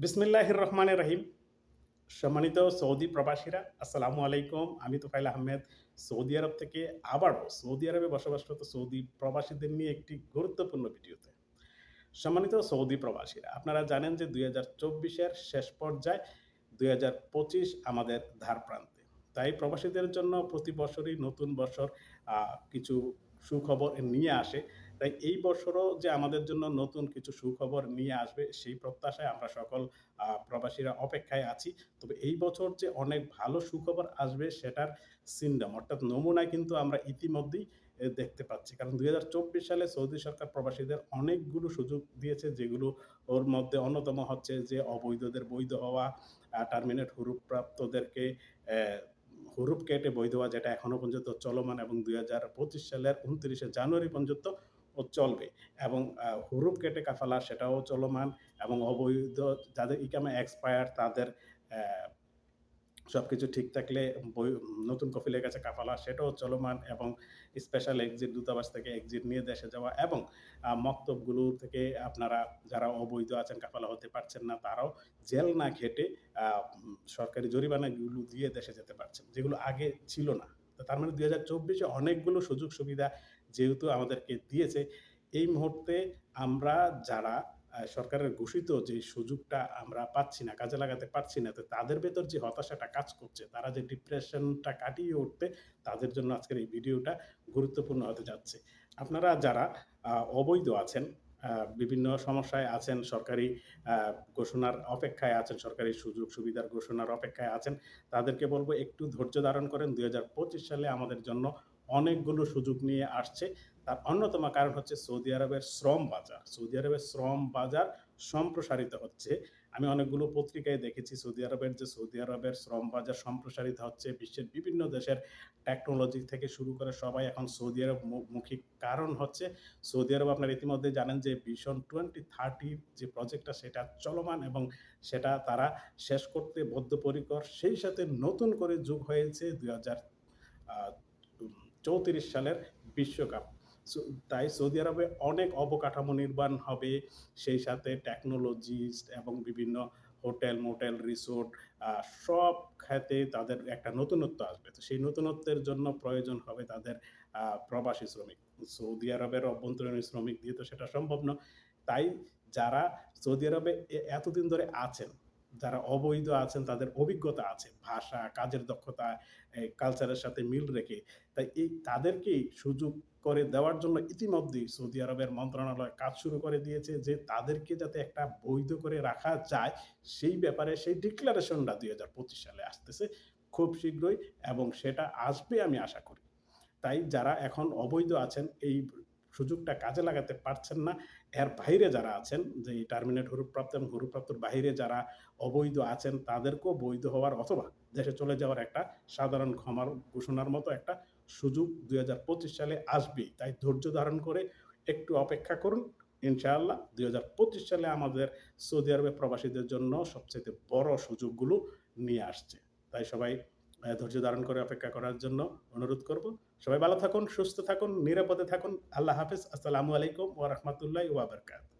বিসমিল্লাহির রহমানির রহিম। সম্মানিত সৌদি প্রবাসীরা, আসসালামু আলাইকুম। আমি তোফায়েল আহমেদ সৌদি আরব থেকে আবারও সৌদি আরবে বসবাসরত সৌদি প্রবাসীদের নিয়ে একটি গুরুত্বপূর্ণ ভিডিওতে। সম্মানিত সৌদি প্রবাসীরা, আপনারা জানেন যে ২০২৪ এর শেষ পর্যায়ে ২০২৫ আমাদের দ্বারপ্রান্তে। তাই প্রবাসীদের জন্য প্রতি বছরই নতুন বছর কিছু সুখবর নিয়ে আসে। তাই এই বছরও যে আমাদের জন্য নতুন কিছু সুখবর নিয়ে আসবে সেই প্রত্যাশায় আমরা সকল প্রবাসীরা অপেক্ষায় আছি। তবে এই বছর যে অনেক ভালো সুখবর আসবে সেটার সিন্ডম অর্থাৎ নমুনা কিন্তু আমরা ইতিমধ্যেই দেখতে পাচ্ছি। কারণ ২০২৪ সালে সৌদি সরকার প্রবাসীদের অনেকগুলো সুযোগ দিয়েছে, যেগুলো ওর মধ্যে অন্যতম হচ্ছে যে অবৈধদের বৈধ হওয়া, টার্মিনেট হুরুপ্রাপ্তদেরকে হুরুপ কেটে বৈধ হওয়া, যেটা এখনো পর্যন্ত চলমান এবং ২০২৫ সালের ২৯শে জানুয়ারি পর্যন্ত চলবে। এবং হুরুপ কেটে কাফালা সেটাও চলমান, এবং অবৈধ যাদের ইকামা এক্সপায়ার তাদের সবকিছু ঠিক থাকলে নতুন কফিলের কাছে কাফালা সেটাও চলমান, এবং স্পেশাল এক্সিট দূতাবাস থেকে এক্সিট নিয়ে দেশে যাওয়া, এবং মক্তবগুলো থেকে আপনারা যারা অবৈধ আছেন কাফালা হতে পারছেন না তারাও জেল না খেটে সরকারি জরিমানাগুলো দিয়ে দেশে যেতে পারছেন, যেগুলো আগে ছিল না। তো তার মানে ২০২৪-এ অনেকগুলো সুযোগ সুবিধা যেহেতু আমাদেরকে দিয়েছে, এই মুহূর্তে আমরা যারা সরকারের ঘোষিত যে সুযোগটা আমরা পাচ্ছি না, কাজে লাগাতে পারছি না, তো তাদের ভেতর যে হতাশাটা কাজ করছে, তারা যে ডিপ্রেশনটা কাটিয়ে উঠতে, তাদের জন্য আজকের এই ভিডিওটা গুরুত্বপূর্ণ হতে যাচ্ছে। আপনারা যারা অবৈধ আছেন, বিভিন্ন সমস্যায় আছেন, সরকারি ঘোষণার অপেক্ষায় আছেন, সরকারি সুযোগ সুবিধার ঘোষণার অপেক্ষায় আছেন, তাদেরকে বলব একটু ধৈর্য ধারণ করেন। ২০২৫ সালে আমাদের জন্য অনেকগুলো সুযোগ নিয়ে আসছে। তার অন্যতম কারণ হচ্ছে সৌদি আরবের শ্রম বাজার। সৌদি আরবের শ্রম বাজার সম্প্রসারিত হচ্ছে। আমি অনেকগুলো পত্রিকায় দেখেছি সৌদি আরবের শ্রম বাজার সম্প্রসারিত হচ্ছে। বিশ্বের বিভিন্ন দেশের টেকনোলজি থেকে শুরু করে সবাই এখন সৌদি আরব মুখী। কারণ হচ্ছে সৌদি আরব, আপনারা ইতিমধ্যে জানেন যে ভিশন 2030 যে প্রজেক্টটা সেটা চলমান, এবং সেটা তারা শেষ করতে বদ্ধপরিকর। সেই সাথে নতুন করে যোগ হয়েছে ২০৩৪ সালের বিশ্বকাপ। তাই সৌদি আরবে অনেক অবকাঠামো নির্মাণ হবে, সেই সাথে টেকনোলজিস্ট এবং বিভিন্ন হোটেল, মোটেল, রিসোর্ট সব খাতে তাদের একটা নতুনত্ব আসবে। তো সেই নতুনত্বের জন্য প্রয়োজন হবে তাদের প্রবাসী শ্রমিক। সৌদি আরবের অভ্যন্তরীণ শ্রমিক দিয়ে তো সেটা সম্ভব না। তাই যারা সৌদি আরবে এতদিন ধরে আছেন, যারা অবৈধ আছেন, তাদের অভিজ্ঞতা আছে, ভাষা, কাজের দক্ষতা, কালচারের সাথে মিল রেখে, তাই তাদেরকেই সুযোগ করে দেওয়ার জন্য ইতিমধ্যেই সৌদি আরবের মন্ত্রণালয় কাজ শুরু করে দিয়েছে, যে তাদেরকে যাতে একটা বৈধ করে রাখা যায় সেই ব্যাপারে সেই ডিক্লারেশনটা ২০২৫ সালে আসতেছে খুব শীঘ্রই, এবং সেটা আসবে আমি আশা করি। তাই যারা এখন অবৈধ আছেন, এই সুযোগটা কাজে লাগাতে পারছেন না, এর বাইরে যারা আছেন, যে এই টার্মিনেট হুরুপ্রাপ্ত এবং হুরুপ্রাপ্তর বাইরে যারা অবৈধ আছেন, তাদেরকেও বৈধ হওয়ার অথবা দেশে চলে যাওয়ার একটা সাধারণ ক্ষমার ঘোষণার মতো একটা সুযোগ ২০২৫ সালে আসবেই। তাই ধৈর্য ধারণ করে একটু অপেক্ষা করুন। ইনশাআল্লাহ ২০২৫ সালে আমাদের সৌদি আরবে প্রবাসীদের জন্য সবচাইতে বড় সুযোগগুলো নিয়ে আসছে। তাই সবাই ধৈর্য ধারণ করে অপেক্ষা করার জন্য অনুরোধ করব। সবাই ভালো থাকুন, সুস্থ থাকুন, নিরাপদে থাকুন। আল্লাহ হাফেজ। আসসালামু আলাইকুম ওয়া রাহমাতুল্লাহি ওয়া বারাকাতুহু।